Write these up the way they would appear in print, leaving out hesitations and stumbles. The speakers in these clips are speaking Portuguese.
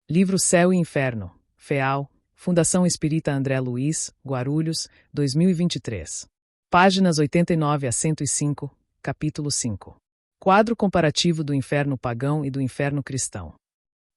Livro Céu e Inferno, FEAL, Fundação Espírita André Luiz, Guarulhos, 2023. Páginas 89 a 105, capítulo 5. Quadro comparativo do inferno pagão e do inferno cristão.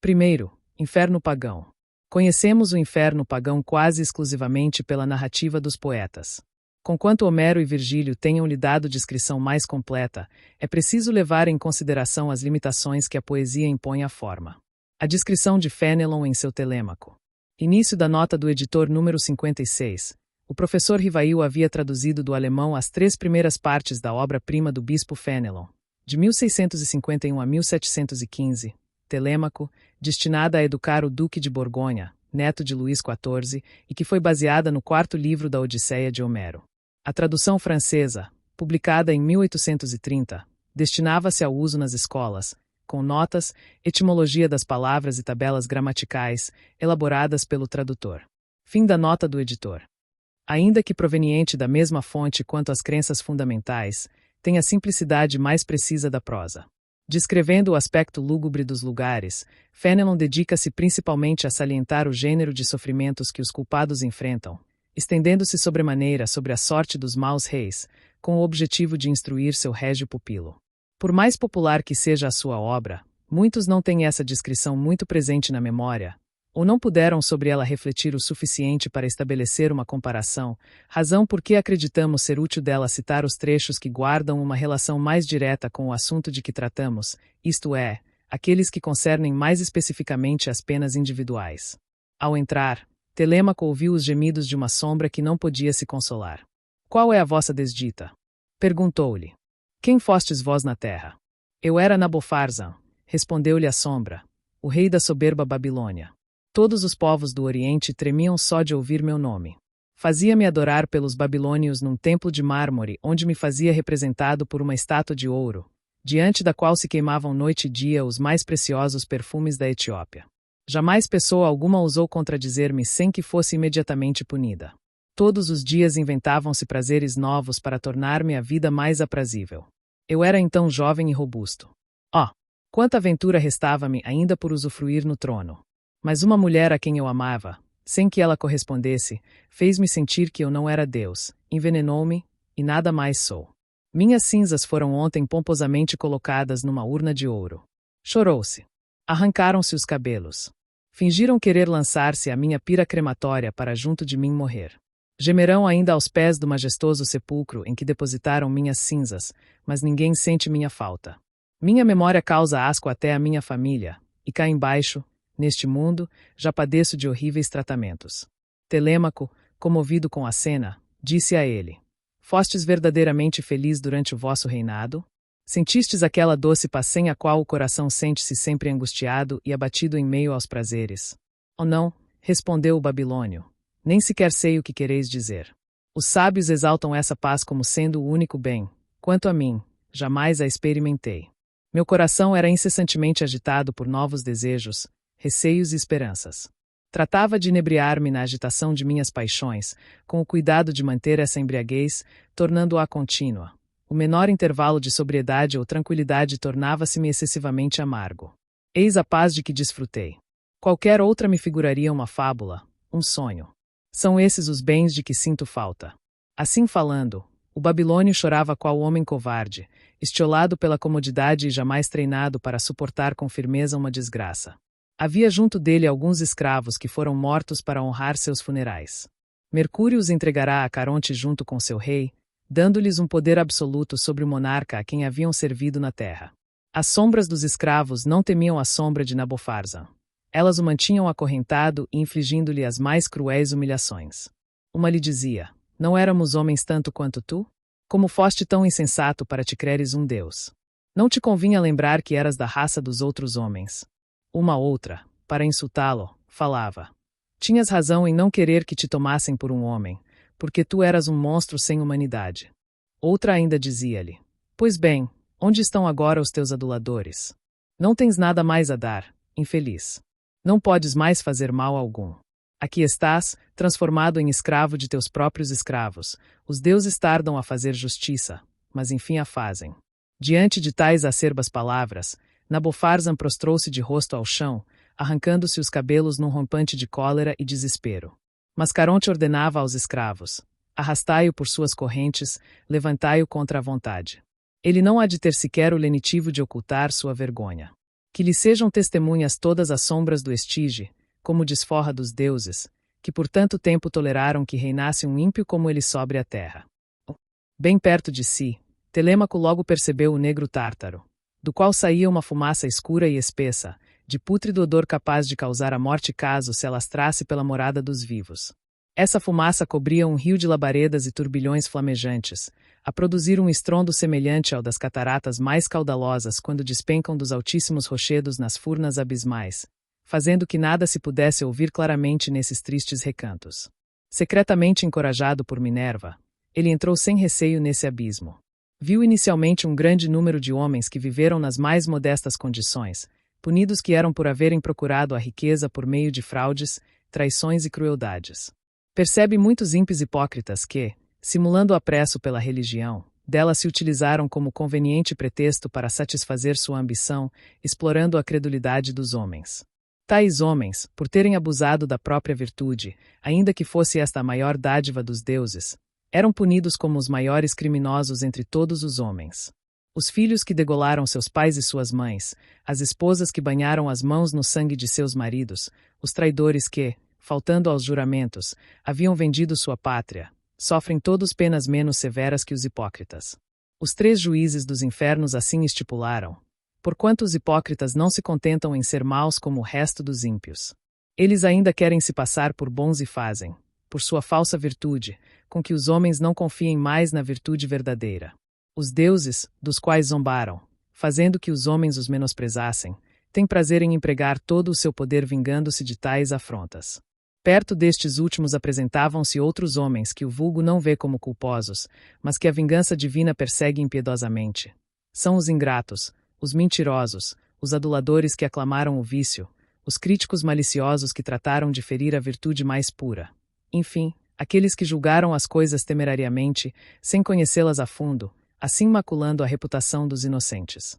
Primeiro, inferno pagão. Conhecemos o inferno pagão quase exclusivamente pela narrativa dos poetas. Conquanto Homero e Virgílio tenham-lhe dado descrição mais completa, é preciso levar em consideração as limitações que a poesia impõe à forma. A descrição de Fénelon em seu Telêmaco. Início da nota do editor número 56. O professor Rivail havia traduzido do alemão as 3 primeiras partes da obra-prima do bispo Fénelon, de 1651 a 1715, Telêmaco, destinada a educar o Duque de Borgonha, neto de Luís XIV, e que foi baseada no 4º livro da Odisseia de Homero. A tradução francesa, publicada em 1830, destinava-se ao uso nas escolas, com notas, etimologia das palavras e tabelas gramaticais, elaboradas pelo tradutor. Fim da nota do editor. Ainda que proveniente da mesma fonte quanto as crenças fundamentais, tem a simplicidade mais precisa da prosa. Descrevendo o aspecto lúgubre dos lugares, Fénelon dedica-se principalmente a salientar o gênero de sofrimentos que os culpados enfrentam, estendendo-se sobremaneira sobre a sorte dos maus reis, com o objetivo de instruir seu régio pupilo. Por mais popular que seja a sua obra, muitos não têm essa descrição muito presente na memória, ou não puderam sobre ela refletir o suficiente para estabelecer uma comparação, razão por que acreditamos ser útil dela citar os trechos que guardam uma relação mais direta com o assunto de que tratamos, isto é, aqueles que concernem mais especificamente as penas individuais. Ao entrar, Telêmaco ouviu os gemidos de uma sombra que não podia se consolar. Qual é a vossa desdita? Perguntou-lhe. Quem fostes vós na terra? Eu era Nabofarzan, respondeu-lhe a sombra, o rei da soberba Babilônia. Todos os povos do Oriente tremiam só de ouvir meu nome. Fazia-me adorar pelos babilônios num templo de mármore onde me fazia representado por uma estátua de ouro, diante da qual se queimavam noite e dia os mais preciosos perfumes da Etiópia. Jamais pessoa alguma ousou contradizer-me sem que fosse imediatamente punida. Todos os dias inventavam-se prazeres novos para tornar-me a vida mais aprazível. Eu era então jovem e robusto. Oh, quanta aventura restava-me ainda por usufruir no trono! Mas uma mulher a quem eu amava, sem que ela correspondesse, fez-me sentir que eu não era Deus, envenenou-me, e nada mais sou. Minhas cinzas foram ontem pomposamente colocadas numa urna de ouro. Chorou-se. Arrancaram-se os cabelos. Fingiram querer lançar-se à minha pira crematória para junto de mim morrer. Gemerão ainda aos pés do majestoso sepulcro em que depositaram minhas cinzas, mas ninguém sente minha falta. Minha memória causa asco até à minha família, e cá embaixo, neste mundo, já padeço de horríveis tratamentos. Telêmaco, comovido com a cena, disse a ele: Fostes verdadeiramente feliz durante o vosso reinado? Sentistes aquela doce paz sem a qual o coração sente-se sempre angustiado e abatido em meio aos prazeres? Oh não, respondeu o babilônio. Nem sequer sei o que quereis dizer. Os sábios exaltam essa paz como sendo o único bem. Quanto a mim, jamais a experimentei. Meu coração era incessantemente agitado por novos desejos, receios e esperanças. Tratava de inebriar-me na agitação de minhas paixões, com o cuidado de manter essa embriaguez, tornando-a contínua. O menor intervalo de sobriedade ou tranquilidade tornava-se-me excessivamente amargo. Eis a paz de que desfrutei. Qualquer outra me figuraria uma fábula, um sonho. São esses os bens de que sinto falta. Assim falando, o babilônio chorava qual homem covarde, estiolado pela comodidade e jamais treinado para suportar com firmeza uma desgraça. Havia junto dele alguns escravos que foram mortos para honrar seus funerais. Mercúrio os entregará a Caronte junto com seu rei, dando-lhes um poder absoluto sobre o monarca a quem haviam servido na terra. As sombras dos escravos não temiam a sombra de Nabofarzan. Elas o mantinham acorrentado e infligindo-lhe as mais cruéis humilhações. Uma lhe dizia: Não éramos homens tanto quanto tu? Como foste tão insensato para te creres um Deus? Não te convinha lembrar que eras da raça dos outros homens. Uma outra, para insultá-lo, falava: Tinhas razão em não querer que te tomassem por um homem, porque tu eras um monstro sem humanidade. Outra ainda dizia-lhe: Pois bem, onde estão agora os teus aduladores? Não tens nada mais a dar, infeliz. Não podes mais fazer mal algum. Aqui estás, transformado em escravo de teus próprios escravos. Os deuses tardam a fazer justiça, mas enfim a fazem. Diante de tais acerbas palavras, Nabofarzan prostrou-se de rosto ao chão, arrancando-se os cabelos num rompante de cólera e desespero. Mas Caronte ordenava aos escravos: arrastai-o por suas correntes, levantai-o contra a vontade. Ele não há de ter sequer o lenitivo de ocultar sua vergonha. Que lhe sejam testemunhas todas as sombras do Estige, como desforra dos deuses, que por tanto tempo toleraram que reinasse um ímpio como ele sobre a terra. Bem perto de si, Telêmaco logo percebeu o negro tártaro, do qual saía uma fumaça escura e espessa, de pútrido odor capaz de causar a morte caso se alastrasse pela morada dos vivos. Essa fumaça cobria um rio de labaredas e turbilhões flamejantes, a produzir um estrondo semelhante ao das cataratas mais caudalosas quando despencam dos altíssimos rochedos nas furnas abismais, fazendo que nada se pudesse ouvir claramente nesses tristes recantos. Secretamente encorajado por Minerva, ele entrou sem receio nesse abismo. Viu inicialmente um grande número de homens que viveram nas mais modestas condições, punidos que eram por haverem procurado a riqueza por meio de fraudes, traições e crueldades. Percebe muitos ímpios hipócritas que, simulando apreço pela religião, dela se utilizaram como conveniente pretexto para satisfazer sua ambição, explorando a credulidade dos homens. Tais homens, por terem abusado da própria virtude, ainda que fosse esta a maior dádiva dos deuses, eram punidos como os maiores criminosos entre todos os homens. Os filhos que degolaram seus pais e suas mães, as esposas que banharam as mãos no sangue de seus maridos, os traidores que, faltando aos juramentos, haviam vendido sua pátria, sofrem todos penas menos severas que os hipócritas. Os 3 juízes dos infernos assim estipularam, porquanto os hipócritas não se contentam em ser maus como o resto dos ímpios. Eles ainda querem se passar por bons e fazem, por sua falsa virtude, com que os homens não confiem mais na virtude verdadeira. Os deuses, dos quais zombaram, fazendo que os homens os menosprezassem, têm prazer em empregar todo o seu poder vingando-se de tais afrontas. Perto destes últimos apresentavam-se outros homens que o vulgo não vê como culposos, mas que a vingança divina persegue impiedosamente. São os ingratos, os mentirosos, os aduladores que aclamaram o vício, os críticos maliciosos que trataram de ferir a virtude mais pura. Enfim, aqueles que julgaram as coisas temerariamente, sem conhecê-las a fundo, assim maculando a reputação dos inocentes.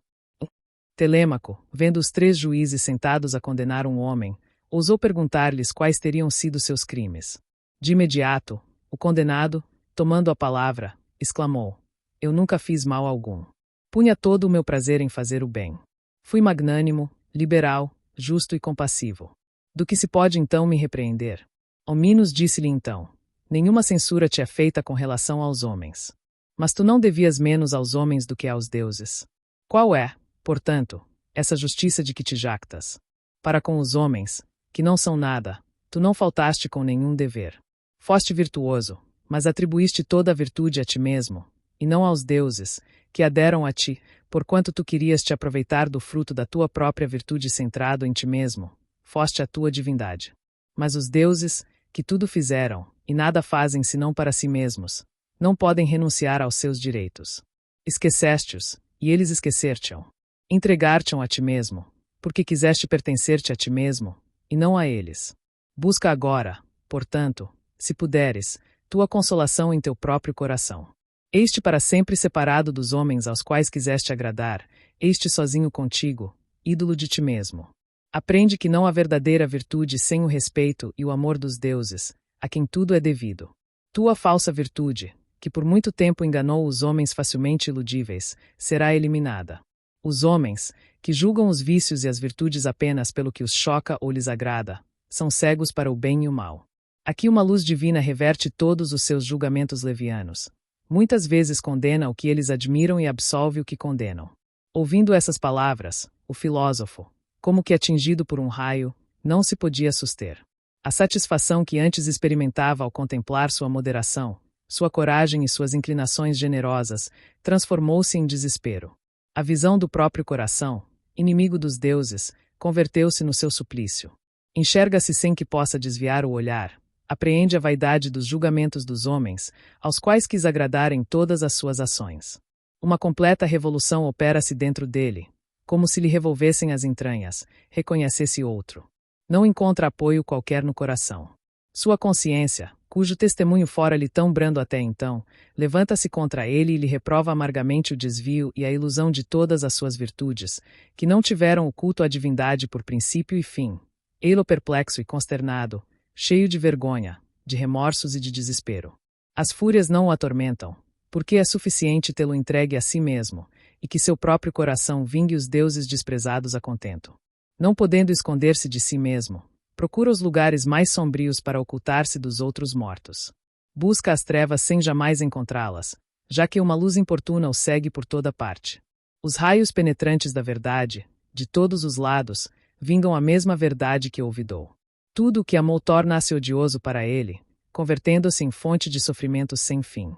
Telêmaco, vendo os 3 juízes sentados a condenar um homem, ousou perguntar-lhes quais teriam sido seus crimes. De imediato, o condenado, tomando a palavra, exclamou: Eu nunca fiz mal algum. Punha todo o meu prazer em fazer o bem. Fui magnânimo, liberal, justo e compassivo. Do que se pode então me repreender? Hominos disse-lhe então: Nenhuma censura te é feita com relação aos homens. Mas tu não devias menos aos homens do que aos deuses. Qual é, portanto, essa justiça de que te jactas? Para com os homens, que não são nada, tu não faltaste com nenhum dever. Foste virtuoso, mas atribuíste toda a virtude a ti mesmo, e não aos deuses, que a deram a ti, porquanto tu querias te aproveitar do fruto da tua própria virtude centrado em ti mesmo, foste a tua divindade. Mas os deuses, que tudo fizeram, e nada fazem senão para si mesmos, não podem renunciar aos seus direitos. Esqueceste-os, e eles esquecer-te-ão. Entregar-te-ão a ti mesmo, porque quiseste pertencer-te a ti mesmo, e não a eles. Busca agora, portanto, se puderes, tua consolação em teu próprio coração. Este para sempre separado dos homens aos quais quiseste agradar, este sozinho contigo, ídolo de ti mesmo. Aprende que não há verdadeira virtude sem o respeito e o amor dos deuses, a quem tudo é devido. Tua falsa virtude, que por muito tempo enganou os homens facilmente iludíveis, será eliminada. Os homens, que julgam os vícios e as virtudes apenas pelo que os choca ou lhes agrada, são cegos para o bem e o mal. Aqui uma luz divina reverte todos os seus julgamentos levianos. Muitas vezes condena o que eles admiram e absolve o que condenam. Ouvindo essas palavras, o filósofo, como que atingido por um raio, não se podia suster. A satisfação que antes experimentava ao contemplar sua moderação, sua coragem e suas inclinações generosas, transformou-se em desespero. A visão do próprio coração, inimigo dos deuses, converteu-se no seu suplício. Enxerga-se sem que possa desviar o olhar, apreende a vaidade dos julgamentos dos homens, aos quais quis agradar em todas as suas ações. Uma completa revolução opera-se dentro dele, como se lhe revolvessem as entranhas, reconhecesse outro. Não encontra apoio qualquer no coração. Sua consciência, cujo testemunho fora-lhe tão brando até então, levanta-se contra ele e lhe reprova amargamente o desvio e a ilusão de todas as suas virtudes, que não tiveram o culto à divindade por princípio e fim, ei-lo perplexo e consternado, cheio de vergonha, de remorsos e de desespero. As fúrias não o atormentam, porque é suficiente tê-lo entregue a si mesmo, e que seu próprio coração vingue os deuses desprezados a contento. Não podendo esconder-se de si mesmo, procura os lugares mais sombrios para ocultar-se dos outros mortos. Busca as trevas sem jamais encontrá-las, já que uma luz importuna o segue por toda parte. Os raios penetrantes da verdade, de todos os lados, vingam a mesma verdade que olvidou. Tudo o que amou torna-se odioso para ele, convertendo-se em fonte de sofrimentos sem fim.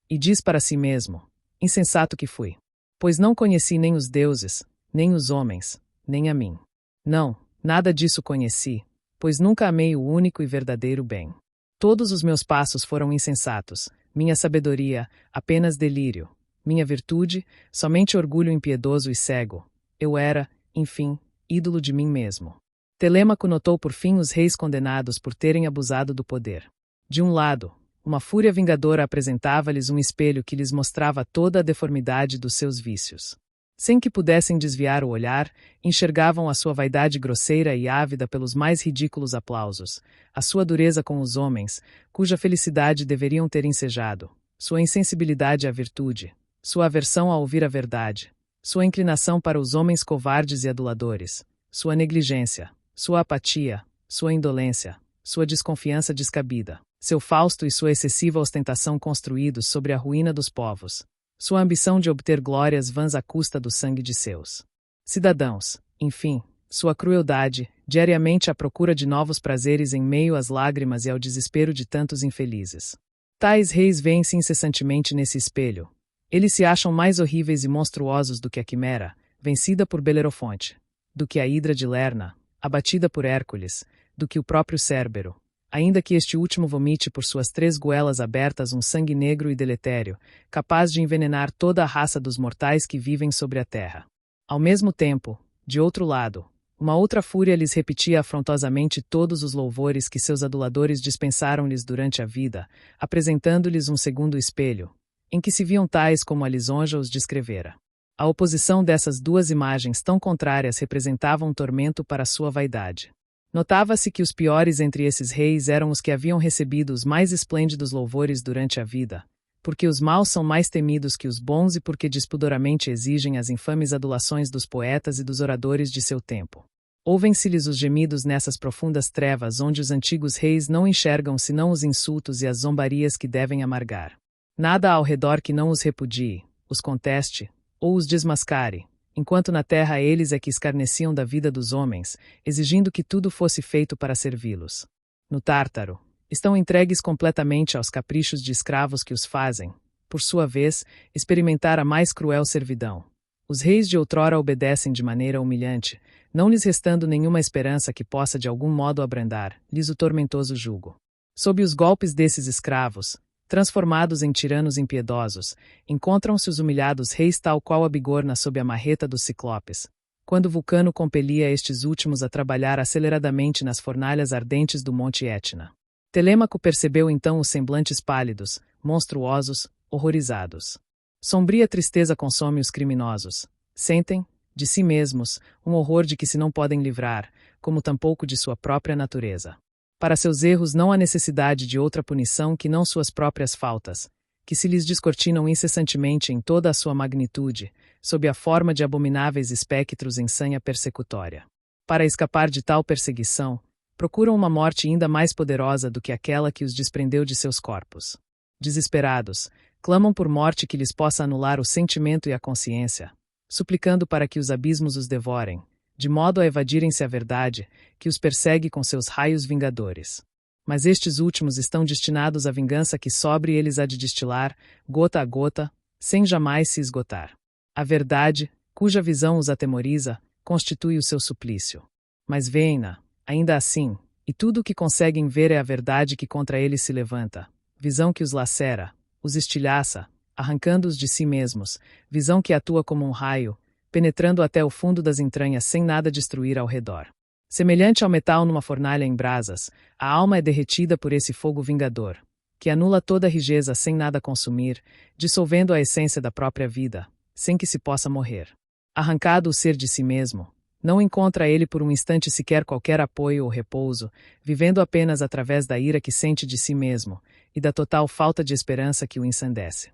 E diz para si mesmo: insensato que fui. Pois não conheci nem os deuses, nem os homens, nem a mim. Não, nada disso conheci, pois nunca amei o único e verdadeiro bem. Todos os meus passos foram insensatos, minha sabedoria, apenas delírio, minha virtude, somente orgulho impiedoso e cego. Eu era, enfim, ídolo de mim mesmo. Telêmaco notou por fim os reis condenados por terem abusado do poder. De um lado, uma fúria vingadora apresentava-lhes um espelho que lhes mostrava toda a deformidade dos seus vícios. Sem que pudessem desviar o olhar, enxergavam a sua vaidade grosseira e ávida pelos mais ridículos aplausos, a sua dureza com os homens, cuja felicidade deveriam ter ensejado, sua insensibilidade à virtude, sua aversão a ouvir a verdade, sua inclinação para os homens covardes e aduladores, sua negligência, sua apatia, sua indolência, sua desconfiança descabida, seu fausto e sua excessiva ostentação construídos sobre a ruína dos povos, sua ambição de obter glórias vãs à custa do sangue de seus cidadãos, enfim, sua crueldade, diariamente à procura de novos prazeres em meio às lágrimas e ao desespero de tantos infelizes. Tais reis veem-se incessantemente nesse espelho. Eles se acham mais horríveis e monstruosos do que a quimera, vencida por Belerofonte, do que a hidra de Lerna, abatida por Hércules, do que o próprio Cérbero, ainda que este último vomite por suas 3 goelas abertas um sangue negro e deletério, capaz de envenenar toda a raça dos mortais que vivem sobre a terra. Ao mesmo tempo, de outro lado, uma outra fúria lhes repetia afrontosamente todos os louvores que seus aduladores dispensaram-lhes durante a vida, apresentando-lhes um segundo espelho, em que se viam tais como a lisonja os descrevera. A oposição dessas duas imagens tão contrárias representava um tormento para sua vaidade. Notava-se que os piores entre esses reis eram os que haviam recebido os mais esplêndidos louvores durante a vida, porque os maus são mais temidos que os bons e porque despudoramente exigem as infames adulações dos poetas e dos oradores de seu tempo. Ouvem-se-lhes os gemidos nessas profundas trevas onde os antigos reis não enxergam senão os insultos e as zombarias que devem amargar. Nada há ao redor que não os repudie, os conteste, ou os desmascare, enquanto na terra eles é que escarneciam da vida dos homens, exigindo que tudo fosse feito para servi-los. No Tártaro, estão entregues completamente aos caprichos de escravos que os fazem, por sua vez, experimentar a mais cruel servidão. Os reis de outrora obedecem de maneira humilhante, não lhes restando nenhuma esperança que possa de algum modo abrandar-lhes o tormentoso jugo. Sob os golpes desses escravos, transformados em tiranos impiedosos, encontram-se os humilhados reis tal qual a bigorna sob a marreta dos ciclopes, quando Vulcano compelia estes últimos a trabalhar aceleradamente nas fornalhas ardentes do Monte Etna. Telêmaco percebeu então os semblantes pálidos, monstruosos, horrorizados. Sombria tristeza consome os criminosos. Sentem, de si mesmos, um horror de que se não podem livrar, como tampouco de sua própria natureza. Para seus erros não há necessidade de outra punição que não suas próprias faltas, que se lhes descortinam incessantemente em toda a sua magnitude, sob a forma de abomináveis espectros em sanha persecutória. Para escapar de tal perseguição, procuram uma morte ainda mais poderosa do que aquela que os desprendeu de seus corpos. Desesperados, clamam por morte que lhes possa anular o sentimento e a consciência, suplicando para que os abismos os devorem, de modo a evadirem-se a verdade, que os persegue com seus raios vingadores. Mas estes últimos estão destinados à vingança que sobre eles há de destilar, gota a gota, sem jamais se esgotar. A verdade, cuja visão os atemoriza, constitui o seu suplício. Mas veem-na, ainda assim, e tudo o que conseguem ver é a verdade que contra eles se levanta, visão que os lacera, os estilhaça, arrancando-os de si mesmos, visão que atua como um raio, penetrando até o fundo das entranhas sem nada destruir ao redor. Semelhante ao metal numa fornalha em brasas, a alma é derretida por esse fogo vingador, que anula toda a rijeza sem nada consumir, dissolvendo a essência da própria vida, sem que se possa morrer. Arrancado o ser de si mesmo, Não encontra ele por um instante sequer qualquer apoio ou repouso, vivendo apenas através da ira que sente de si mesmo e da total falta de esperança que o ensandece.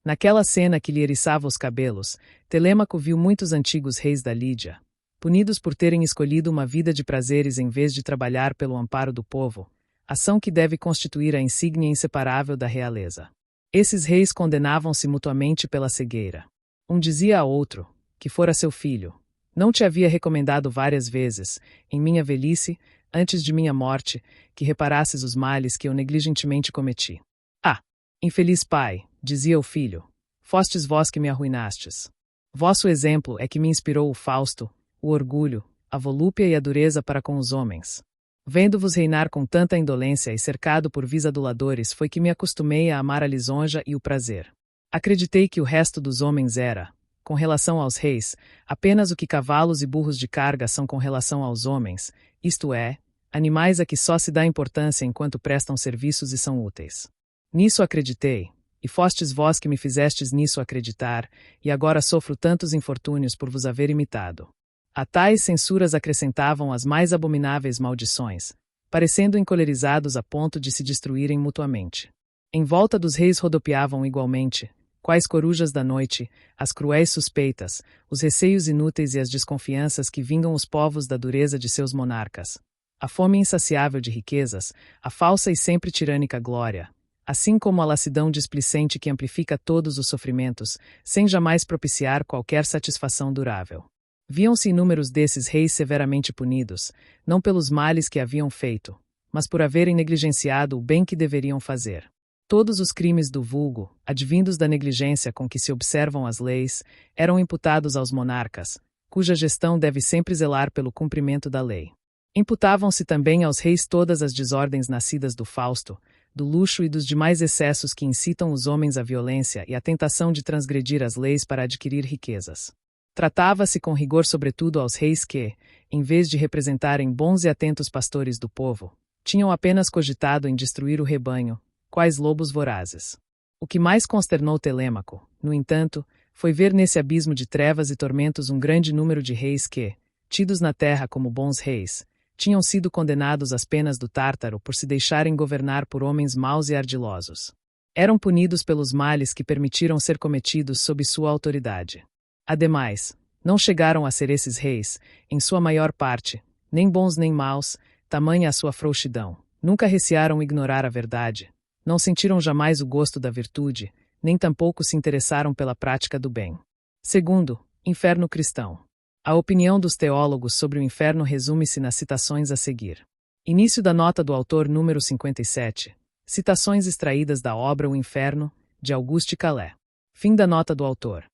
Naquela cena que lhe eriçava os cabelos, Telêmaco viu muitos antigos reis da Lídia, punidos por terem escolhido uma vida de prazeres em vez de trabalhar pelo amparo do povo, ação que deve constituir a insígnia inseparável da realeza. Esses reis condenavam-se mutuamente pela cegueira. Um dizia a outro, que fora seu filho: não te havia recomendado várias vezes, em minha velhice, antes de minha morte, que reparasses os males que eu negligentemente cometi. Ah, infeliz pai, dizia o filho, fostes vós que me arruinastes. Vosso exemplo é que me inspirou o Fausto, o orgulho, a volúpia e a dureza para com os homens. Vendo-vos reinar com tanta indolência e cercado por vis aduladores, foi que me acostumei a amar a lisonja e o prazer. Acreditei que o resto dos homens era, com relação aos reis, apenas o que cavalos e burros de carga são com relação aos homens, isto é, animais a que só se dá importância enquanto prestam serviços e são úteis. Nisso acreditei, e fostes vós que me fizestes nisso acreditar, e agora sofro tantos infortúnios por vos haver imitado. A tais censuras acrescentavam as mais abomináveis maldições, parecendo encolerizados a ponto de se destruírem mutuamente. Em volta dos reis rodopiavam igualmente, quais corujas da noite, as cruéis suspeitas, os receios inúteis e as desconfianças que vingam os povos da dureza de seus monarcas. A fome insaciável de riquezas, a falsa e sempre tirânica glória, assim como a lassidão displicente que amplifica todos os sofrimentos, sem jamais propiciar qualquer satisfação durável. Viam-se inúmeros desses reis severamente punidos, não pelos males que haviam feito, mas por haverem negligenciado o bem que deveriam fazer. Todos os crimes do vulgo, advindos da negligência com que se observam as leis, eram imputados aos monarcas, cuja gestão deve sempre zelar pelo cumprimento da lei. Imputavam-se também aos reis todas as desordens nascidas do Fausto, do luxo e dos demais excessos que incitam os homens à violência e à tentação de transgredir as leis para adquirir riquezas. Tratava-se com rigor sobretudo aos reis que, em vez de representarem bons e atentos pastores do povo, tinham apenas cogitado em destruir o rebanho, quais lobos vorazes. O que mais consternou Telêmaco, no entanto, foi ver nesse abismo de trevas e tormentos um grande número de reis que, tidos na terra como bons reis, tinham sido condenados às penas do Tártaro por se deixarem governar por homens maus e ardilosos. Eram punidos pelos males que permitiram ser cometidos sob sua autoridade. Ademais, não chegaram a ser esses reis, em sua maior parte, nem bons nem maus, tamanha a sua frouxidão. Nunca recearam ignorar a verdade, não sentiram jamais o gosto da virtude, nem tampouco se interessaram pela prática do bem. Segundo, inferno cristão. A opinião dos teólogos sobre o inferno resume-se nas citações a seguir. Início da nota do autor número 57. Citações extraídas da obra O Inferno, de Auguste Calais. Fim da nota do autor.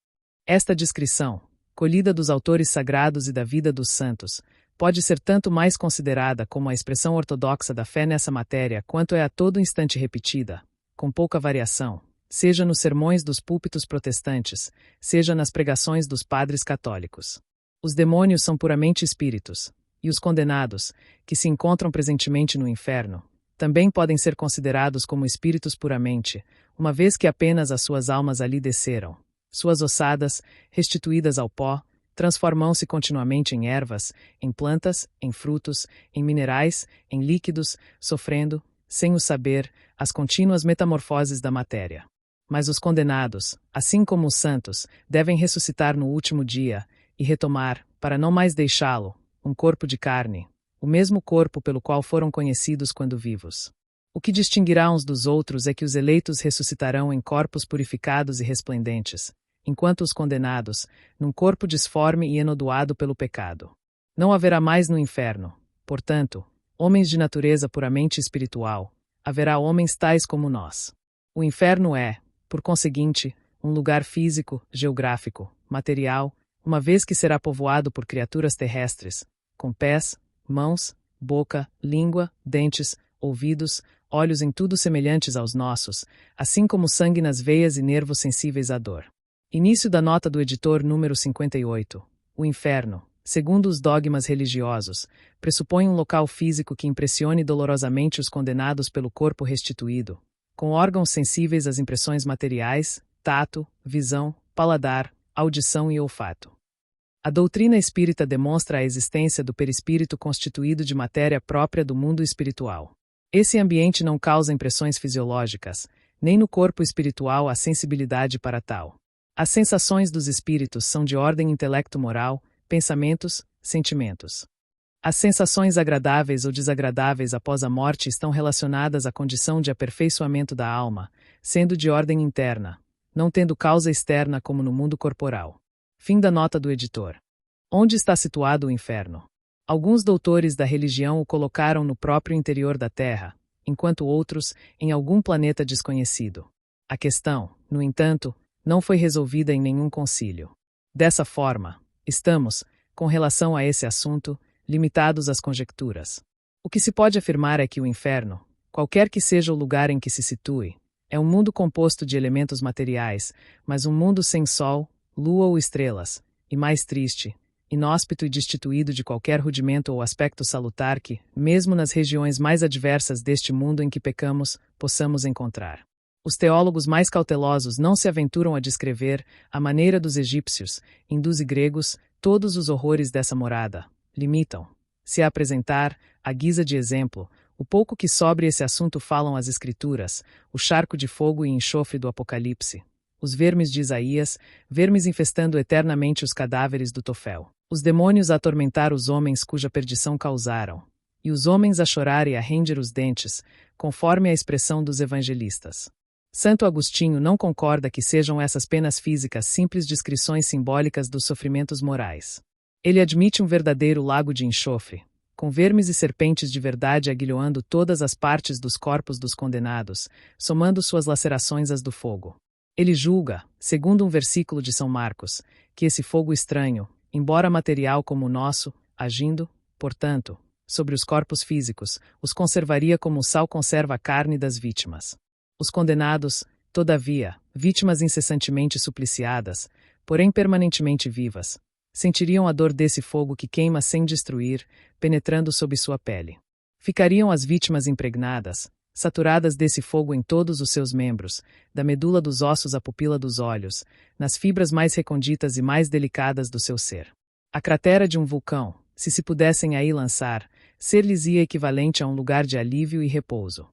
Esta descrição, colhida dos autores sagrados e da vida dos santos, pode ser tanto mais considerada como a expressão ortodoxa da fé nessa matéria quanto é a todo instante repetida, com pouca variação, seja nos sermões dos púlpitos protestantes, seja nas pregações dos padres católicos. Os demônios são puramente espíritos, e os condenados, que se encontram presentemente no inferno, também podem ser considerados como espíritos puramente, uma vez que apenas as suas almas ali desceram. Suas ossadas, restituídas ao pó, transformam-se continuamente em ervas, em plantas, em frutos, em minerais, em líquidos, sofrendo, sem o saber, as contínuas metamorfoses da matéria. Mas os condenados, assim como os santos, devem ressuscitar no último dia e retomar, para não mais deixá-lo, um corpo de carne, o mesmo corpo pelo qual foram conhecidos quando vivos. O que distinguirá uns dos outros é que os eleitos ressuscitarão em corpos purificados e resplendentes, enquanto os condenados, num corpo disforme e enodoado pelo pecado. Não haverá mais no inferno, portanto, homens de natureza puramente espiritual, haverá homens tais como nós. O inferno é, por conseguinte, um lugar físico, geográfico, material, uma vez que será povoado por criaturas terrestres, com pés, mãos, boca, língua, dentes, ouvidos, olhos em tudo semelhantes aos nossos, assim como sangue nas veias e nervos sensíveis à dor. Início da nota do editor número 58. O inferno, segundo os dogmas religiosos, pressupõe um local físico que impressione dolorosamente os condenados pelo corpo restituído, com órgãos sensíveis às impressões materiais, tato, visão, paladar, audição e olfato. A doutrina espírita demonstra a existência do perispírito constituído de matéria própria do mundo espiritual. Esse ambiente não causa impressões fisiológicas, nem no corpo espiritual há sensibilidade para tal. As sensações dos espíritos são de ordem intelecto-moral, pensamentos, sentimentos. As sensações agradáveis ou desagradáveis após a morte estão relacionadas à condição de aperfeiçoamento da alma, sendo de ordem interna, não tendo causa externa como no mundo corporal. Fim da nota do editor. Onde está situado o inferno? Alguns doutores da religião o colocaram no próprio interior da Terra, enquanto outros, em algum planeta desconhecido. A questão, no entanto, não foi resolvida em nenhum concílio. Dessa forma, estamos, com relação a esse assunto, limitados às conjecturas. O que se pode afirmar é que o inferno, qualquer que seja o lugar em que se situe, é um mundo composto de elementos materiais, mas um mundo sem sol, lua ou estrelas, e mais triste, inóspito e destituído de qualquer rudimento ou aspecto salutar que, mesmo nas regiões mais adversas deste mundo em que pecamos, possamos encontrar. Os teólogos mais cautelosos não se aventuram a descrever, à maneira dos egípcios, hindus e gregos, todos os horrores dessa morada. Limitam-se a apresentar, à guisa de exemplo, o pouco que sobre esse assunto falam as Escrituras, o charco de fogo e enxofre do Apocalipse, os vermes de Isaías, vermes infestando eternamente os cadáveres do Tofel, os demônios a atormentar os homens cuja perdição causaram, e os homens a chorar e a render os dentes, conforme a expressão dos evangelistas. Santo Agostinho não concorda que sejam essas penas físicas simples descrições simbólicas dos sofrimentos morais. Ele admite um verdadeiro lago de enxofre, com vermes e serpentes de verdade aguilhoando todas as partes dos corpos dos condenados, somando suas lacerações às do fogo. Ele julga, segundo um versículo de São Marcos, que esse fogo estranho, embora material como o nosso, agindo, portanto, sobre os corpos físicos, os conservaria como o sal conserva a carne das vítimas. Os condenados, todavia, vítimas incessantemente supliciadas, porém permanentemente vivas, sentiriam a dor desse fogo que queima sem destruir, penetrando sob sua pele. Ficariam as vítimas impregnadas, saturadas desse fogo em todos os seus membros, da medula dos ossos à pupila dos olhos, nas fibras mais recônditas e mais delicadas do seu ser. A cratera de um vulcão, se pudessem aí lançar, ser-lhes-ia equivalente a um lugar de alívio e repouso.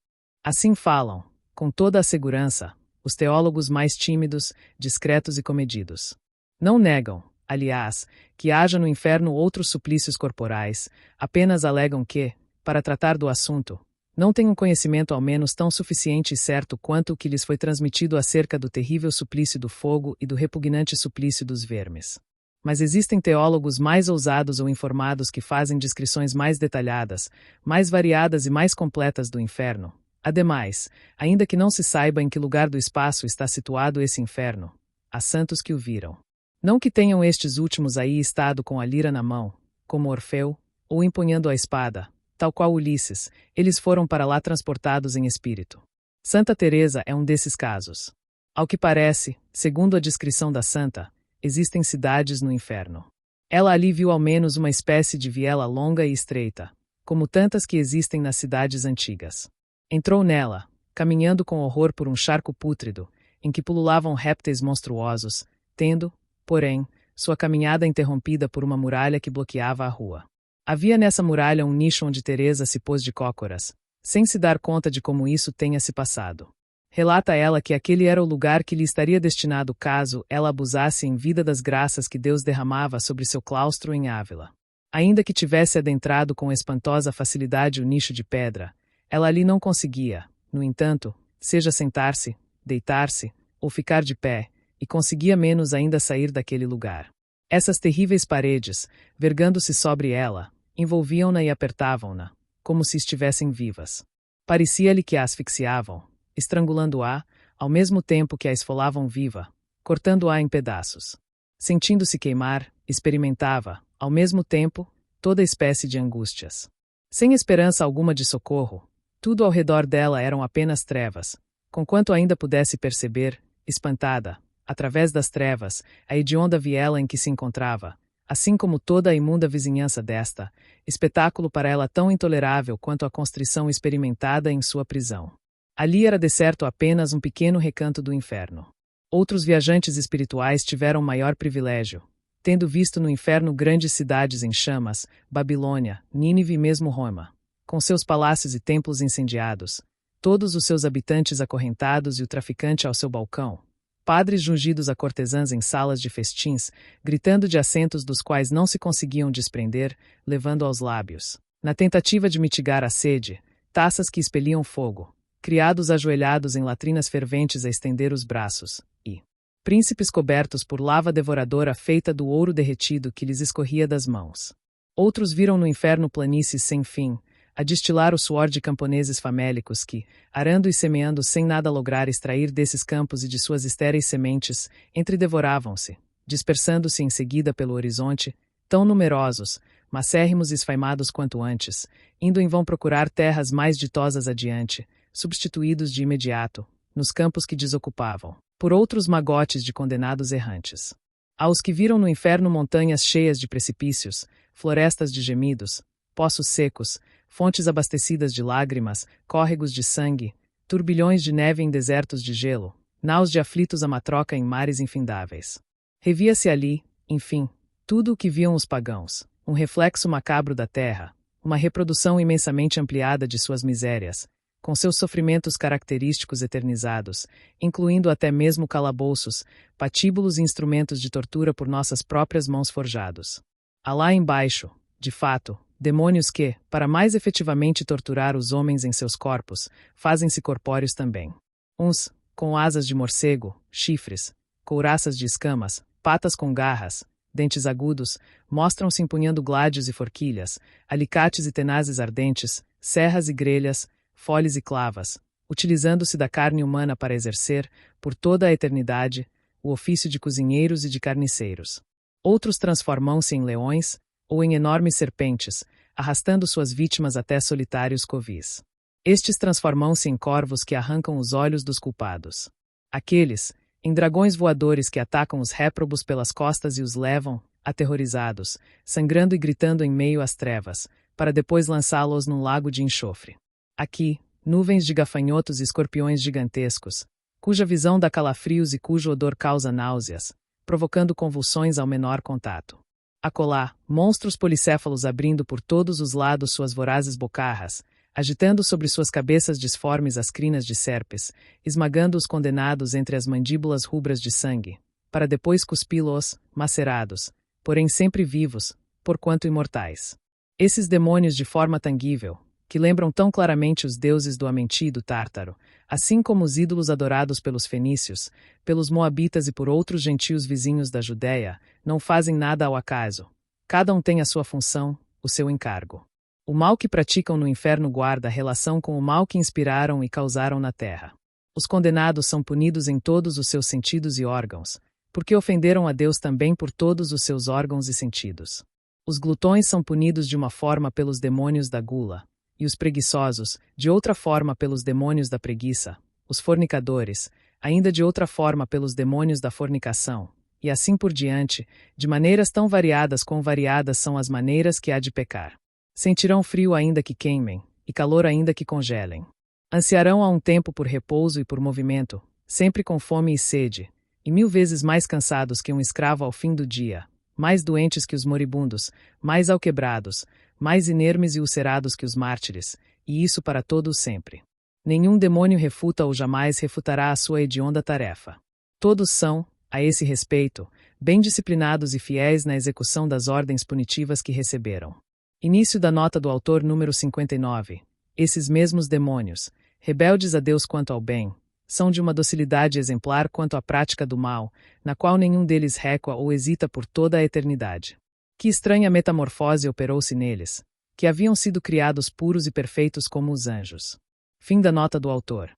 Assim falam, com toda a segurança, os teólogos mais tímidos, discretos e comedidos. Não negam, aliás, que haja no inferno outros suplícios corporais, apenas alegam que, para tratar do assunto, não têm um conhecimento ao menos tão suficiente e certo quanto o que lhes foi transmitido acerca do terrível suplício do fogo e do repugnante suplício dos vermes. Mas existem teólogos mais ousados ou informados que fazem descrições mais detalhadas, mais variadas e mais completas do inferno. Ademais, ainda que não se saiba em que lugar do espaço está situado esse inferno, há santos que o viram. Não que tenham estes últimos aí estado com a lira na mão, como Orfeu, ou empunhando a espada, tal qual Ulisses, eles foram para lá transportados em espírito. Santa Teresa é um desses casos. Ao que parece, segundo a descrição da santa, existem cidades no inferno. Ela ali viu ao menos uma espécie de viela longa e estreita, como tantas que existem nas cidades antigas. Entrou nela, caminhando com horror por um charco pútrido, em que pululavam répteis monstruosos, tendo, porém, sua caminhada interrompida por uma muralha que bloqueava a rua. Havia nessa muralha um nicho onde Teresa se pôs de cócoras, sem se dar conta de como isso tenha se passado. Relata ela que aquele era o lugar que lhe estaria destinado caso ela abusasse em vida das graças que Deus derramava sobre seu claustro em Ávila. Ainda que tivesse adentrado com espantosa facilidade o nicho de pedra, ela ali não conseguia, no entanto, seja sentar-se, deitar-se, ou ficar de pé, e conseguia menos ainda sair daquele lugar. Essas terríveis paredes, vergando-se sobre ela, envolviam-na e apertavam-na, como se estivessem vivas. Parecia-lhe que a asfixiavam, estrangulando-a, ao mesmo tempo que a esfolavam viva, cortando-a em pedaços. Sentindo-se queimar, experimentava, ao mesmo tempo, toda espécie de angústias. Sem esperança alguma de socorro, tudo ao redor dela eram apenas trevas, conquanto ainda pudesse perceber, espantada, através das trevas, a hedionda viela em que se encontrava, assim como toda a imunda vizinhança desta, espetáculo para ela tão intolerável quanto a constrição experimentada em sua prisão. Ali era de certo apenas um pequeno recanto do inferno. Outros viajantes espirituais tiveram maior privilégio, tendo visto no inferno grandes cidades em chamas, Babilônia, Nínive e mesmo Roma, com seus palácios e templos incendiados, todos os seus habitantes acorrentados e o traficante ao seu balcão, padres jungidos a cortesãs em salas de festins, gritando de assentos dos quais não se conseguiam desprender, levando aos lábios, na tentativa de mitigar a sede, taças que expeliam fogo, criados ajoelhados em latrinas ferventes a estender os braços, e príncipes cobertos por lava devoradora feita do ouro derretido que lhes escorria das mãos. Outros viram no inferno planícies sem fim, a destilar o suor de camponeses famélicos que, arando e semeando sem nada lograr extrair desses campos e de suas estéreis sementes, entredevoravam-se, dispersando-se em seguida pelo horizonte, tão numerosos, macérrimos e esfaimados quanto antes, indo em vão procurar terras mais ditosas adiante, substituídos de imediato, nos campos que desocupavam, por outros magotes de condenados errantes. Aos que viram no inferno montanhas cheias de precipícios, florestas de gemidos, poços secos, fontes abastecidas de lágrimas, córregos de sangue, turbilhões de neve em desertos de gelo, naus de aflitos a matroca em mares infindáveis. Revia-se ali, enfim, tudo o que viam os pagãos, um reflexo macabro da terra, uma reprodução imensamente ampliada de suas misérias, com seus sofrimentos característicos eternizados, incluindo até mesmo calabouços, patíbulos e instrumentos de tortura por nossas próprias mãos forjados. Há lá embaixo, de fato, demônios que, para mais efetivamente torturar os homens em seus corpos, fazem-se corpóreos também. Uns, com asas de morcego, chifres, couraças de escamas, patas com garras, dentes agudos, mostram-se empunhando gládios e forquilhas, alicates e tenazes ardentes, serras e grelhas, foles e clavas, utilizando-se da carne humana para exercer, por toda a eternidade, o ofício de cozinheiros e de carniceiros. Outros transformam-se em leões, ou em enormes serpentes, arrastando suas vítimas até solitários covis. Estes transformam-se em corvos que arrancam os olhos dos culpados. Aqueles, em dragões voadores que atacam os réprobos pelas costas e os levam, aterrorizados, sangrando e gritando em meio às trevas, para depois lançá-los num lago de enxofre. Aqui, nuvens de gafanhotos e escorpiões gigantescos, cuja visão dá calafrios e cujo odor causa náuseas, provocando convulsões ao menor contato. Acolá, monstros policéfalos abrindo por todos os lados suas vorazes bocarras, agitando sobre suas cabeças disformes as crinas de serpes, esmagando os condenados entre as mandíbulas rubras de sangue, para depois cuspi-los, macerados, porém sempre vivos, porquanto imortais. Esses demônios de forma tangível, que lembram tão claramente os deuses do Amenti e do Tártaro, assim como os ídolos adorados pelos fenícios, pelos moabitas e por outros gentios vizinhos da Judéia, não fazem nada ao acaso. Cada um tem a sua função, o seu encargo. O mal que praticam no inferno guarda relação com o mal que inspiraram e causaram na terra. Os condenados são punidos em todos os seus sentidos e órgãos, porque ofenderam a Deus também por todos os seus órgãos e sentidos. Os glutões são punidos de uma forma pelos demônios da gula, e os preguiçosos, de outra forma pelos demônios da preguiça, os fornicadores, ainda de outra forma pelos demônios da fornicação, e assim por diante, de maneiras tão variadas quão variadas são as maneiras que há de pecar. Sentirão frio ainda que queimem, e calor ainda que congelem. Ansiarão a um tempo por repouso e por movimento, sempre com fome e sede, e 1000 vezes mais cansados que um escravo ao fim do dia, mais doentes que os moribundos, mais alquebrados, mais inermes e ulcerados que os mártires, e isso para todo o sempre. Nenhum demônio refuta ou jamais refutará a sua hedionda tarefa. Todos são, a esse respeito, bem disciplinados e fiéis na execução das ordens punitivas que receberam. Início da nota do autor número 59. Esses mesmos demônios, rebeldes a Deus quanto ao bem, são de uma docilidade exemplar quanto à prática do mal, na qual nenhum deles recua ou hesita por toda a eternidade. Que estranha metamorfose operou-se neles, que haviam sido criados puros e perfeitos como os anjos. Fim da nota do autor.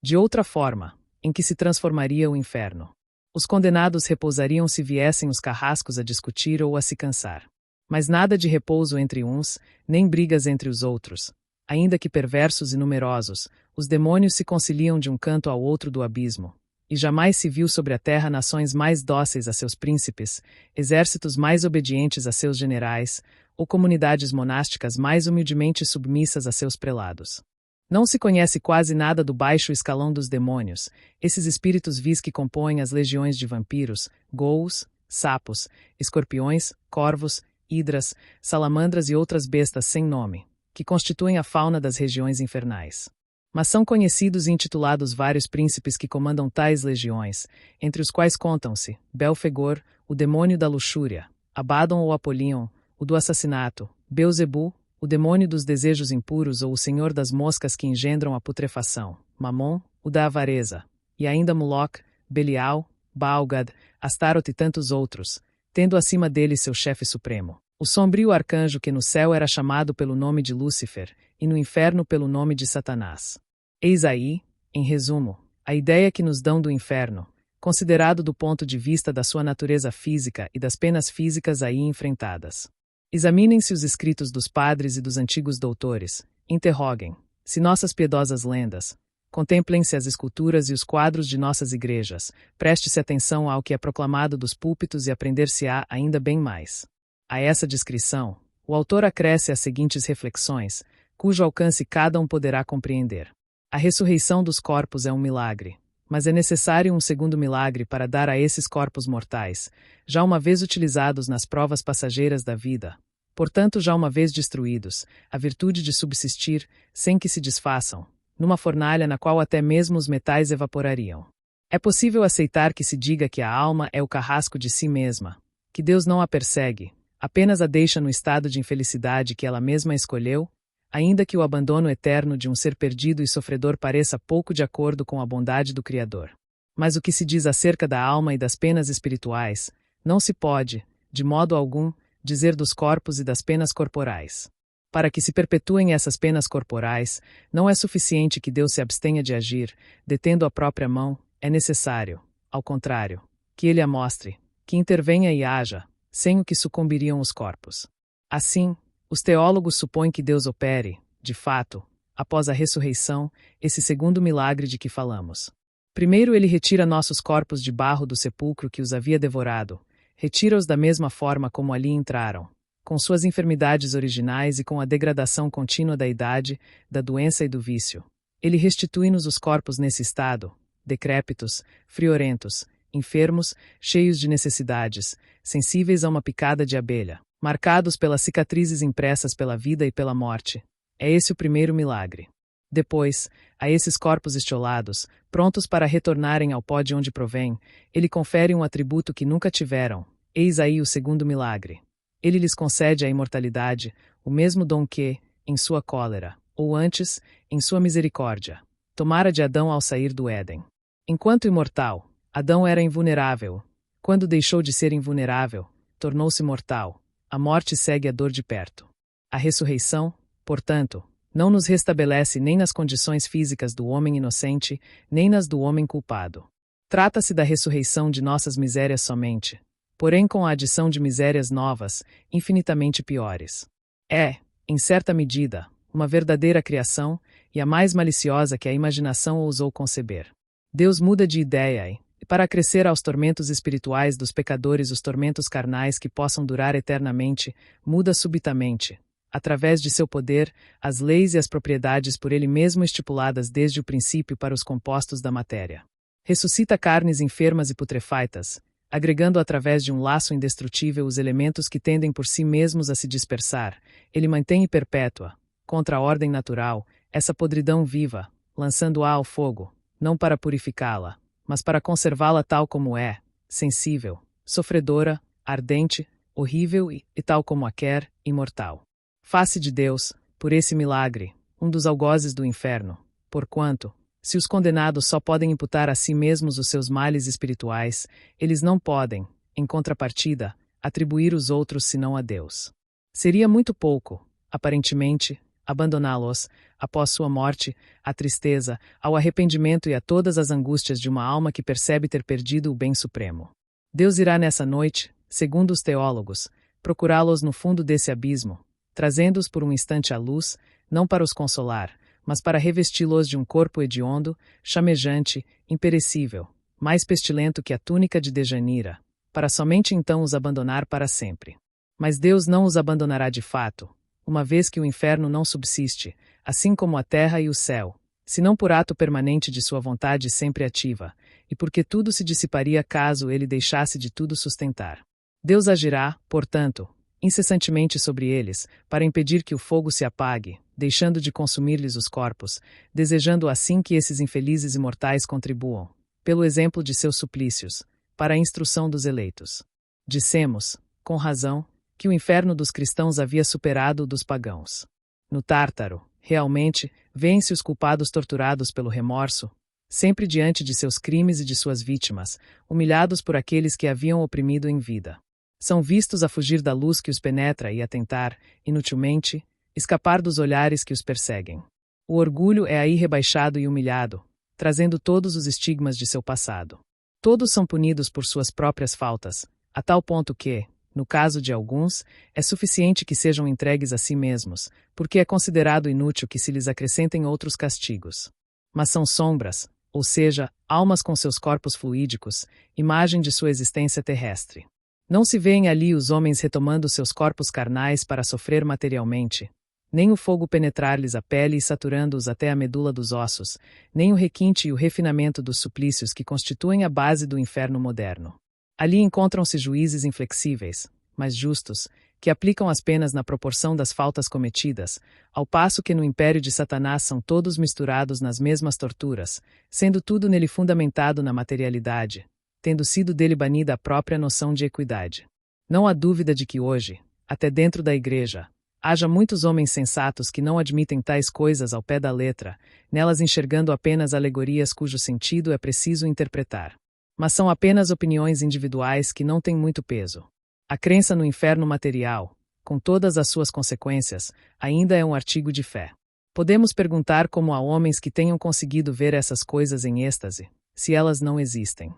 De outra forma, em que se transformaria o inferno. Os condenados repousariam se viessem os carrascos a discutir ou a se cansar. Mas nada de repouso entre uns, nem brigas entre os outros. Ainda que perversos e numerosos, os demônios se conciliam de um canto ao outro do abismo. E jamais se viu sobre a terra nações mais dóceis a seus príncipes, exércitos mais obedientes a seus generais, ou comunidades monásticas mais humildemente submissas a seus prelados. Não se conhece quase nada do baixo escalão dos demônios, esses espíritos vis que compõem as legiões de vampiros, ghouls, sapos, escorpiões, corvos, hidras, salamandras e outras bestas sem nome, que constituem a fauna das regiões infernais. Mas são conhecidos e intitulados vários príncipes que comandam tais legiões, entre os quais contam-se Belfegor, o demônio da luxúria, Abaddon ou Apolion, o do assassinato, Beuzebu, o demônio dos desejos impuros ou o senhor das moscas que engendram a putrefação, Mamon, o da avareza, e ainda Moloch, Belial, Baal-gad, Astaroth e tantos outros, tendo acima deles seu chefe supremo, o sombrio arcanjo que no céu era chamado pelo nome de Lúcifer, e no inferno pelo nome de Satanás. Eis aí, em resumo, a ideia que nos dão do inferno, considerado do ponto de vista da sua natureza física e das penas físicas aí enfrentadas. Examinem-se os escritos dos padres e dos antigos doutores, interroguem-se nossas piedosas lendas, contemplem-se as esculturas e os quadros de nossas igrejas, preste-se atenção ao que é proclamado dos púlpitos e aprender-se-á ainda bem mais. A essa descrição, o autor acresce as seguintes reflexões, cujo alcance cada um poderá compreender. A ressurreição dos corpos é um milagre, mas é necessário um segundo milagre para dar a esses corpos mortais, já uma vez utilizados nas provas passageiras da vida, portanto já uma vez destruídos, a virtude de subsistir, sem que se desfaçam, numa fornalha na qual até mesmo os metais evaporariam. É possível aceitar que se diga que a alma é o carrasco de si mesma, que Deus não a persegue, apenas a deixa no estado de infelicidade que ela mesma escolheu, ainda que o abandono eterno de um ser perdido e sofredor pareça pouco de acordo com a bondade do Criador. Mas o que se diz acerca da alma e das penas espirituais, não se pode, de modo algum, dizer dos corpos e das penas corporais. Para que se perpetuem essas penas corporais, não é suficiente que Deus se abstenha de agir, detendo a própria mão, é necessário, ao contrário, que Ele a mostre, que intervenha e haja, sem o que sucumbiriam os corpos. Assim, os teólogos supõem que Deus opere, de fato, após a ressurreição, esse segundo milagre de que falamos. Primeiro ele retira nossos corpos de barro do sepulcro que os havia devorado, retira-os da mesma forma como ali entraram, com suas enfermidades originais e com a degradação contínua da idade, da doença e do vício. Ele restitui-nos os corpos nesse estado, decrépitos, friorentos, enfermos, cheios de necessidades, sensíveis a uma picada de abelha, marcados pelas cicatrizes impressas pela vida e pela morte. É esse o primeiro milagre. Depois, a esses corpos estiolados, prontos para retornarem ao pó de onde provém, ele confere um atributo que nunca tiveram. Eis aí o segundo milagre. Ele lhes concede a imortalidade, o mesmo dom que, em sua cólera, ou antes, em sua misericórdia, tomara de Adão ao sair do Éden. Enquanto imortal, Adão era invulnerável. Quando deixou de ser invulnerável, tornou-se mortal. A morte segue a dor de perto. A ressurreição, portanto, não nos restabelece nem nas condições físicas do homem inocente, nem nas do homem culpado. Trata-se da ressurreição de nossas misérias somente, porém com a adição de misérias novas, infinitamente piores. É, em certa medida, uma verdadeira criação, e a mais maliciosa que a imaginação ousou conceber. Deus muda de ideia e, para acrescer aos tormentos espirituais dos pecadores os tormentos carnais que possam durar eternamente, muda subitamente, através de seu poder, as leis e as propriedades por ele mesmo estipuladas desde o princípio para os compostos da matéria. Ressuscita carnes enfermas e putrefaitas, agregando através de um laço indestrutível os elementos que tendem por si mesmos a se dispersar. Ele mantém e perpétua, contra a ordem natural, essa podridão viva, lançando-a ao fogo, não para purificá-la, mas para conservá-la tal como é, sensível, sofredora, ardente, horrível e tal como a quer, imortal. Face de Deus, por esse milagre, um dos algozes do inferno, porquanto, se os condenados só podem imputar a si mesmos os seus males espirituais, eles não podem, em contrapartida, atribuir os outros senão a Deus. Seria muito pouco, aparentemente, abandoná-los, após sua morte, à tristeza, ao arrependimento e a todas as angústias de uma alma que percebe ter perdido o bem supremo. Deus irá nessa noite, segundo os teólogos, procurá-los no fundo desse abismo, trazendo-os por um instante à luz, não para os consolar, mas para revesti-los de um corpo hediondo, chamejante, imperecível, mais pestilento que a túnica de Dejanira, para somente então os abandonar para sempre. Mas Deus não os abandonará de fato, uma vez que o inferno não subsiste, assim como a terra e o céu, senão por ato permanente de sua vontade sempre ativa, e porque tudo se dissiparia caso ele deixasse de tudo sustentar. Deus agirá, portanto, incessantemente sobre eles, para impedir que o fogo se apague, deixando de consumir-lhes os corpos, desejando assim que esses infelizes imortais contribuam, pelo exemplo de seus suplícios, para a instrução dos eleitos. Dissemos, com razão, que o inferno dos cristãos havia superado o dos pagãos. No Tártaro, realmente, vêem-se os culpados torturados pelo remorso, sempre diante de seus crimes e de suas vítimas, humilhados por aqueles que haviam oprimido em vida. São vistos a fugir da luz que os penetra e a tentar, inutilmente, escapar dos olhares que os perseguem. O orgulho é aí rebaixado e humilhado, trazendo todos os estigmas de seu passado. Todos são punidos por suas próprias faltas, a tal ponto que, no caso de alguns, é suficiente que sejam entregues a si mesmos, porque é considerado inútil que se lhes acrescentem outros castigos. Mas são sombras, ou seja, almas com seus corpos fluídicos, imagem de sua existência terrestre. Não se vêem ali os homens retomando seus corpos carnais para sofrer materialmente, nem o fogo penetrar-lhes a pele e saturando-os até a medula dos ossos, nem o requinte e o refinamento dos suplícios que constituem a base do inferno moderno. Ali encontram-se juízes inflexíveis, mas justos, que aplicam as penas na proporção das faltas cometidas, ao passo que no império de Satanás são todos misturados nas mesmas torturas, sendo tudo nele fundamentado na materialidade, tendo sido dele banida a própria noção de equidade. Não há dúvida de que hoje, até dentro da igreja, haja muitos homens sensatos que não admitem tais coisas ao pé da letra, nelas enxergando apenas alegorias cujo sentido é preciso interpretar. Mas são apenas opiniões individuais que não têm muito peso. A crença no inferno material, com todas as suas consequências, ainda é um artigo de fé. Podemos perguntar como há homens que tenham conseguido ver essas coisas em êxtase, se elas não existem.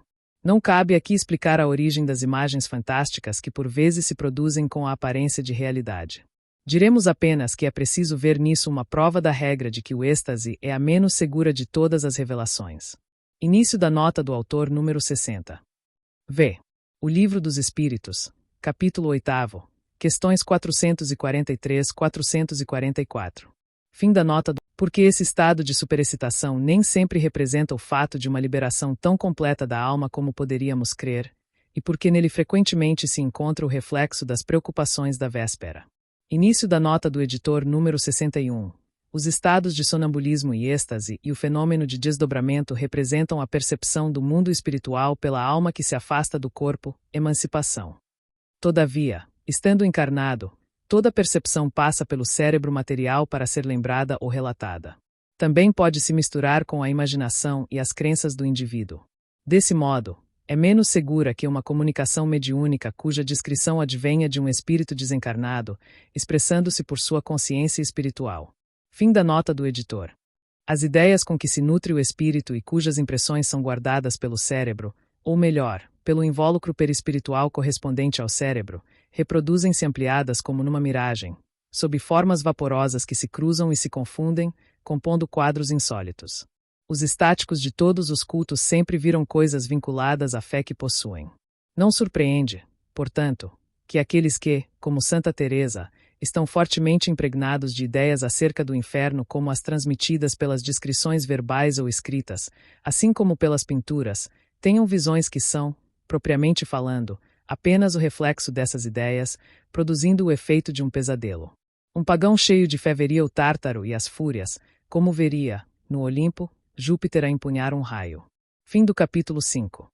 Não cabe aqui explicar a origem das imagens fantásticas que por vezes se produzem com a aparência de realidade. Diremos apenas que é preciso ver nisso uma prova da regra de que o êxtase é a menos segura de todas as revelações. Início da nota do autor número 60. V. O Livro dos Espíritos, capítulo 8, questões 443-444. Fim da nota do... Porque esse estado de superexcitação nem sempre representa o fato de uma liberação tão completa da alma como poderíamos crer, e porque nele frequentemente se encontra o reflexo das preocupações da véspera. Início da nota do editor número 61. Os estados de sonambulismo e êxtase e o fenômeno de desdobramento representam a percepção do mundo espiritual pela alma que se afasta do corpo, emancipação. Todavia, estando encarnado, toda percepção passa pelo cérebro material para ser lembrada ou relatada. Também pode se misturar com a imaginação e as crenças do indivíduo. Desse modo, é menos segura que uma comunicação mediúnica cuja descrição advenha de um espírito desencarnado, expressando-se por sua consciência espiritual. Fim da nota do editor. As ideias com que se nutre o espírito e cujas impressões são guardadas pelo cérebro, ou melhor, pelo invólucro perispiritual correspondente ao cérebro, reproduzem-se ampliadas como numa miragem, sob formas vaporosas que se cruzam e se confundem, compondo quadros insólitos. Os estáticos de todos os cultos sempre viram coisas vinculadas à fé que possuem. Não surpreende, portanto, que aqueles que, como Santa Teresa, estão fortemente impregnados de ideias acerca do inferno como as transmitidas pelas descrições verbais ou escritas, assim como pelas pinturas, tenham visões que são, propriamente falando, apenas o reflexo dessas ideias, produzindo o efeito de um pesadelo. Um pagão cheio de fé veria o Tártaro e as fúrias, como veria, no Olimpo, Júpiter a empunhar um raio. Fim do capítulo 5.